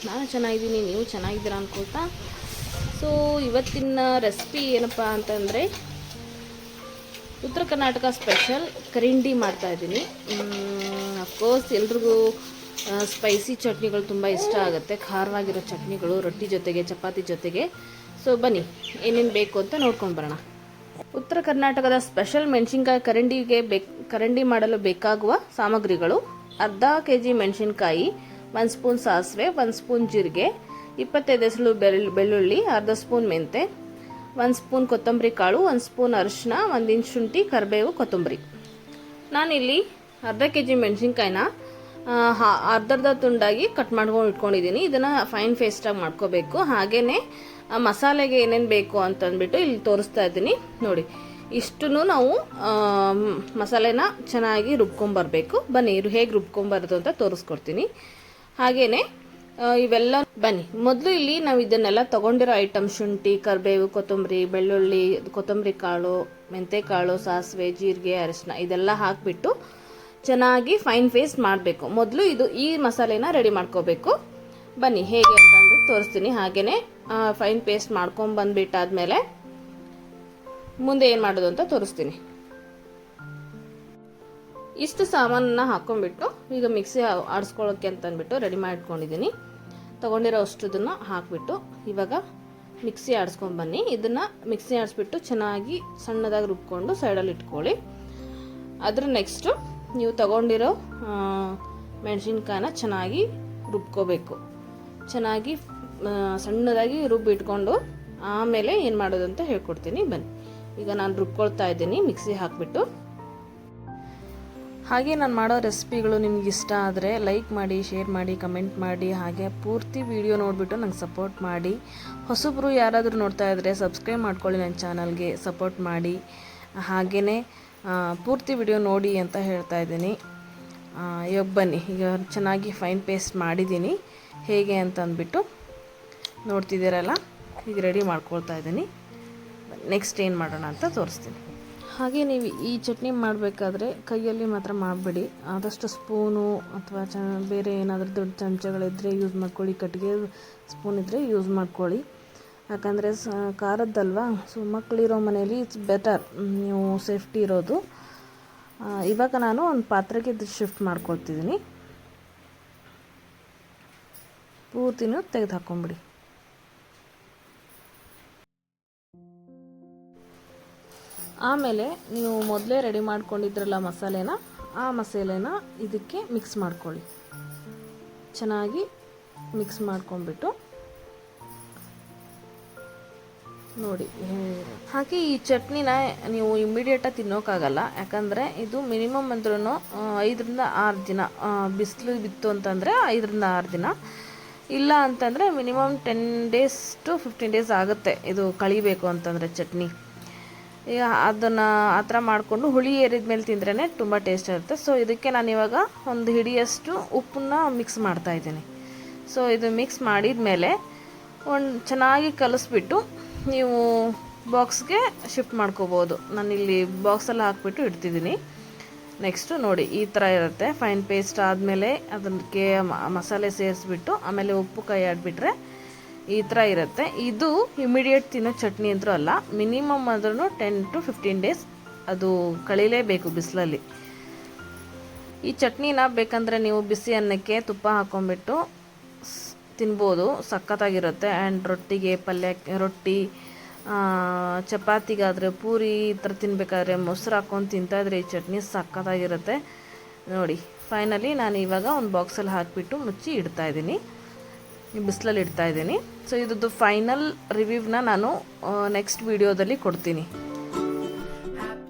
ನಾನು ಚೆನ್ನಾಗಿದ್ದೀನಿ, ನೀವು ಚೆನ್ನಾಗಿದ್ದೀರಾ ಅಂದ್ಕೊಳ್ತಾ. ಸೊ ಇವತ್ತಿನ ರೆಸಿಪಿ ಏನಪ್ಪ ಅಂತಂದರೆ ಉತ್ತರ ಕರ್ನಾಟಕ ಸ್ಪೆಷಲ್ ಕರಿಂಡಿ ಮಾಡ್ತಾಯಿದ್ದೀನಿ. ಅಫ್ಕೋರ್ಸ್ ಎಲ್ರಿಗೂ ಸ್ಪೈಸಿ ಚಟ್ನಿಗಳು ತುಂಬ ಇಷ್ಟ ಆಗುತ್ತೆ, ಖಾರವಾಗಿರೋ ಚಟ್ನಿಗಳು ರೊಟ್ಟಿ ಜೊತೆಗೆ, ಚಪಾತಿ ಜೊತೆಗೆ. ಸೊ ಬನ್ನಿ ಏನೇನು ಬೇಕು ಅಂತ ನೋಡ್ಕೊಂಡು ಬರೋಣ. ಉತ್ತರ ಕರ್ನಾಟಕದ ಸ್ಪೆಷಲ್ ಮೆಣಸಿನ್ಕಾಯಿ ಕರಂಡಿ ಮಾಡಲು ಬೇಕಾಗುವ ಸಾಮಗ್ರಿಗಳು: ಅರ್ಧ kg ಮೆಣಸಿನ್ಕಾಯಿ, 1 ಸ್ಪೂನ್ ಸಾಸಿವೆ, 1 ಸ್ಪೂನ್ ಜೀರಿಗೆ, 25 ಎಸಳು ಬೆಳ್ಳುಳ್ಳಿ, ಅರ್ಧ ಸ್ಪೂನ್ ಮೆಂತೆ, 1 ಸ್ಪೂನ್ ಕೊತ್ತಂಬರಿ ಕಾಳು, 1 ಸ್ಪೂನ್ ಅರಿಶಿನ, 1 ಇಂಚ್ ಶುಂಠಿ, ಕರಿಬೇವು, ಕೊತ್ತಂಬರಿ. ನಾನಿಲ್ಲಿ ಅರ್ಧ kg ಮೆಣಸಿನ್ಕಾಯಿನ ಅರ್ಧರ್ಧ ತುಂಡಾಗಿ ಕಟ್ ಮಾಡ್ಕೊಂಡು ಇಟ್ಕೊಂಡಿದ್ದೀನಿ. ಇದನ್ನು ಫೈನ್ ಪೇಸ್ಟಾಗಿ ಮಾಡ್ಕೋಬೇಕು. ಹಾಗೆಯೇ ಮಸಾಲೆಗೆ ಏನೇನು ಬೇಕು ಅಂತಂದ್ಬಿಟ್ಟು ಇಲ್ಲಿ ತೋರಿಸ್ತಾ ಇದ್ದೀನಿ ನೋಡಿ. ಇಷ್ಟನ್ನು ನಾವು ಮಸಾಲೆನ ಚೆನ್ನಾಗಿ ರುಬ್ಕೊಂಬರ್ಬೇಕು. ಬನ್ನಿ ಹೇಗೆ ರುಬ್ಕೊಂಬರೋದು ಅಂತ ತೋರಿಸ್ಕೊಡ್ತೀನಿ. ಹಾಗೆಯೇ ಇವೆಲ್ಲ ಬನ್ನಿ ಮೊದಲು ಇಲ್ಲಿ ನಾವು ಇದನ್ನೆಲ್ಲ ತೊಗೊಂಡಿರೋ ಐಟಮ್ ಶುಂಠಿ, ಕರಿಬೇವು, ಕೊತ್ತಂಬರಿ, ಬೆಳ್ಳುಳ್ಳಿ, ಕೊತ್ತಂಬರಿ ಕಾಳು, ಮೆಂತೆ ಕಾಳು, ಸಾಸಿವೆ, ಜೀರಿಗೆ, ಅರಿಶಿನ ಇದೆಲ್ಲ ಹಾಕಿಬಿಟ್ಟು ಚೆನ್ನಾಗಿ ಫೈನ್ ಪೇಸ್ಟ್ ಮಾಡಬೇಕು. ಮೊದಲು ಈ ಮಸಾಲೆನ ರೆಡಿ ಮಾಡ್ಕೋಬೇಕು. ಬನ್ನಿ ಹೇಗೆ ಅಂತ ಅಂದ್ಬಿಟ್ಟು ತೋರಿಸ್ತೀನಿ. ಹಾಗೆಯೇ ಫೈನ್ ಪೇಸ್ಟ್ ಮಾಡ್ಕೊಂಡು ಬಂದುಬಿಟ್ಟಾದ್ಮೇಲೆ ಮುಂದೆ ಏನು ಮಾಡೋದು ಅಂತ ತೋರಿಸ್ತೀನಿ. ಇಷ್ಟು ಸಾಮಾನನ್ನ ಹಾಕೊಂಡ್ಬಿಟ್ಟು ಈಗ ಮಿಕ್ಸಿ ಆಡಿಸ್ಕೊಳ್ಳೋಕ್ಕೆ ಅಂತ ಅಂದ್ಬಿಟ್ಟು ರೆಡಿ ಮಾಡ್ಕೊಂಡಿದ್ದೀನಿ. ತೊಗೊಂಡಿರೋ ಅಷ್ಟುದನ್ನು ಹಾಕಿಬಿಟ್ಟು ಇವಾಗ ಮಿಕ್ಸಿ ಆಡಿಸ್ಕೊಂಡು ಬನ್ನಿ. ಇದನ್ನು ಮಿಕ್ಸಿ ಆಡಿಸ್ಬಿಟ್ಟು ಚೆನ್ನಾಗಿ ಸಣ್ಣದಾಗಿ ರುಬ್ಕೊಂಡು ಸೈಡಲ್ಲಿ ಇಟ್ಕೊಳ್ಳಿ. ಅದ್ರ ನೆಕ್ಸ್ಟು ನೀವು ತೊಗೊಂಡಿರೋ ಮೆಣಸಿನ್ಕಾಯಿನ ಚೆನ್ನಾಗಿ ರುಬ್ಕೋಬೇಕು. ಚೆನ್ನಾಗಿ ಸಣ್ಣದಾಗಿ ರುಬ್ಬಿಟ್ಕೊಂಡು ಆಮೇಲೆ ಏನು ಮಾಡೋದು ಅಂತ ಹೇಳ್ಕೊಡ್ತೀನಿ. ಬನ್ನಿ ಈಗ ನಾನು ರುಬ್ಕೊಳ್ತಾ ಇದ್ದೀನಿ ಮಿಕ್ಸಿ ಹಾಕಿಬಿಟ್ಟು. ಹಾಗೆ ನಾನು ಮಾಡೋ ರೆಸಿಪಿಗಳು ನಿಮ್ಗೆ ಇಷ್ಟ ಆದರೆ ಲೈಕ್ ಮಾಡಿ, ಶೇರ್ ಮಾಡಿ, ಕಮೆಂಟ್ ಮಾಡಿ. ಹಾಗೆ ಪೂರ್ತಿ ವಿಡಿಯೋ ನೋಡಿಬಿಟ್ಟು ನಂಗೆ ಸಪೋರ್ಟ್ ಮಾಡಿ. ಹೊಸಬ್ರು ಯಾರಾದರೂ ನೋಡ್ತಾ ಇದ್ದರೆ ಸಬ್ಸ್ಕ್ರೈಬ್ ಮಾಡ್ಕೊಳ್ಳಿ, ನನ್ನ ಚಾನಲ್ಗೆ ಸಪೋರ್ಟ್ ಮಾಡಿ. ಹಾಗೆಯೇ ಪೂರ್ತಿ ವಿಡಿಯೋ ನೋಡಿ ಅಂತ ಹೇಳ್ತಾ ಇದ್ದೀನಿ. ಇವಾಗ ಬನ್ನಿ ಈಗ ಚೆನ್ನಾಗಿ ಫೈನ್ ಪೇಸ್ಟ್ ಮಾಡಿದ್ದೀನಿ. ಹೇಗೆ ಅಂತ ಅಂದ್ಬಿಟ್ಟು ನೋಡ್ತಿದ್ದೀರಲ್ಲ, ಈಗ ರೆಡಿ ಮಾಡ್ಕೊಳ್ತಾ ಇದ್ದೀನಿ. ನೆಕ್ಸ್ಟ್ ಏನು ಮಾಡೋಣ ಅಂತ ತೋರಿಸ್ತೀನಿ. ಹಾಗೆ ನೀವು ಈ ಚಟ್ನಿ ಮಾಡಬೇಕಾದ್ರೆ ಕೈಯಲ್ಲಿ ಮಾತ್ರ ಮಾಡಬೇಡಿ. ಆದಷ್ಟು ಸ್ಪೂನು ಅಥವಾ ಬೇರೆ ಏನಾದರೂ ದೊಡ್ಡ ಚಮಚಗಳಿದ್ದರೆ ಯೂಸ್ ಮಾಡ್ಕೊಳ್ಳಿ. ಕಟ್ಟಿಗೆ ಸ್ಪೂನ್ ಇದ್ದರೆ ಯೂಸ್ ಮಾಡ್ಕೊಳ್ಳಿ. ಯಾಕಂದರೆ ಖಾರದ್ದಲ್ವಾ, ಸೊ ಮಕ್ಕಳಿರೋ ಮನೇಲಿ ಇಟ್ಸ್ ಬೆಟರ್, ನೀವು ಸೇಫ್ಟಿ ಇರೋದು. ಇವಾಗ ನಾನು ಒಂದು ಪಾತ್ರೆಗೆ ಶಿಫ್ಟ್ ಮಾಡ್ಕೊಳ್ತಿದ್ದೀನಿ. ಪೂರ್ತಿನೂ ತೆಗೆದು ಹಾಕ್ಕೊಂಬಿಡಿ. ಆಮೇಲೆ ನೀವು ಮೊದಲೇ ರೆಡಿ ಮಾಡ್ಕೊಂಡಿದ್ರಲ್ಲ ಮಸಾಲೆನ, ಆ ಮಸಾಲೆನ ಇದಕ್ಕೆ ಮಿಕ್ಸ್ ಮಾಡ್ಕೊಳ್ಳಿ. ಚೆನ್ನಾಗಿ ಮಿಕ್ಸ್ ಮಾಡ್ಕೊಂಡ್ಬಿಟ್ಟು ನೋಡಿ. ಹಾಗೆ ಈ ಚಟ್ನಿನ ನೀವು ಇಮ್ಮಿಡಿಯೇಟಾಗಿ ತಿನ್ನೋಕ್ಕಾಗಲ್ಲ. ಯಾಕಂದರೆ ಇದು ಮಿನಿಮಮ್ ಅಂದ್ರೂ 5 ರಿಂದ 6 ದಿನ ಬಿಸಿಲು ಬಿತ್ತು ಅಂತಂದರೆ 5 ರಿಂದ 6 ದಿನ, ಇಲ್ಲ ಅಂತಂದರೆ ಮಿನಿಮಮ್ 10 days to 15 days ಆಗುತ್ತೆ ಇದು ಕಳಿಬೇಕು ಅಂತಂದರೆ ಚಟ್ನಿ. ಈಗ ಅದನ್ನು ಆ ಥರ ಮಾಡಿಕೊಂಡು ಹುಳಿ ಏರಿದ ಮೇಲೆ ತಿಂದ್ರೇ ತುಂಬ ಟೇಸ್ಟ್ ಇರುತ್ತೆ. ಸೊ ಇದಕ್ಕೆ ನಾನು ಇವಾಗ ಒಂದು ಹಿಡಿಯಷ್ಟು ಉಪ್ಪನ್ನ ಮಿಕ್ಸ್ ಮಾಡ್ತಾಯಿದ್ದೀನಿ. ಸೊ ಇದು ಮಿಕ್ಸ್ ಮಾಡಿದ ಮೇಲೆ ಚೆನ್ನಾಗಿ ಕಲಿಸ್ಬಿಟ್ಟು ನೀವು ಬಾಕ್ಸ್ಗೆ ಶಿಫ್ಟ್ ಮಾಡ್ಕೋಬೋದು. ನಾನಿಲ್ಲಿ ಬಾಕ್ಸಲ್ಲಿ ಹಾಕ್ಬಿಟ್ಟು ಇಡ್ತಿದ್ದೀನಿ. ನೆಕ್ಸ್ಟು ನೋಡಿ ಈ ಥರ ಇರುತ್ತೆ. ಫೈನ್ ಪೇಸ್ಟ್ ಆದಮೇಲೆ ಅದಕ್ಕೆ ಮಸಾಲೆ ಸೇರಿಸ್ಬಿಟ್ಟು ಆಮೇಲೆ ಉಪ್ಪು ಕೈ ಆಡಿಬಿಟ್ರೆ ಈ ಥರ ಇರುತ್ತೆ. ಇದು ಇಮಿಡಿಯೇಟ್ ತಿನ್ನೋ ಚಟ್ನಿ ಅಂದರೂ ಅಲ್ಲ, ಮಿನಿಮಮ್ ಆದ್ರೂ 10 to 15 days ಅದು ಕಳೀಲೇಬೇಕು ಬಿಸಿಲಲ್ಲಿ. ಈ ಚಟ್ನಿನ ಬೇಕಂದರೆ ನೀವು ಬಿಸಿ ಅನ್ನಕ್ಕೆ ತುಪ್ಪ ಹಾಕ್ಕೊಂಬಿಟ್ಟು ತಿನ್ಬೋದು, ಸಖತ್ತಾಗಿರುತ್ತೆ. ಆ್ಯಂಡ್ ರೊಟ್ಟಿಗೆ, ರೊಟ್ಟಿ, ಚಪಾತಿಗಾದರೆ, ಪೂರಿ ಈ ಥರ ತಿನ್ನಬೇಕಾದ್ರೆ ಮೊಸರು ಹಾಕ್ಕೊಂಡು ತಿಂತಾಯಿದ್ರೆ ಈ ಚಟ್ನಿ ಸಖತ್ತಾಗಿರುತ್ತೆ ನೋಡಿ. ಫೈನಲಿ ನಾನು ಇವಾಗ ಒಂದು ಬಾಕ್ಸಲ್ಲಿ ಹಾಕಿಬಿಟ್ಟು ಮುಚ್ಚಿ ಇಡ್ತಾಯಿದ್ದೀನಿ, ಬಿಸಿಲಲ್ಲಿ ಇಡ್ತಾಯಿದ್ದೀನಿ. ಸೊ ಇದ್ರದ್ದು ಫೈನಲ್ ರಿವ್ಯೂವ್ನ ನಾನು ನೆಕ್ಸ್ಟ್ ವೀಡಿಯೋದಲ್ಲಿ ಕೊಡ್ತೀನಿ.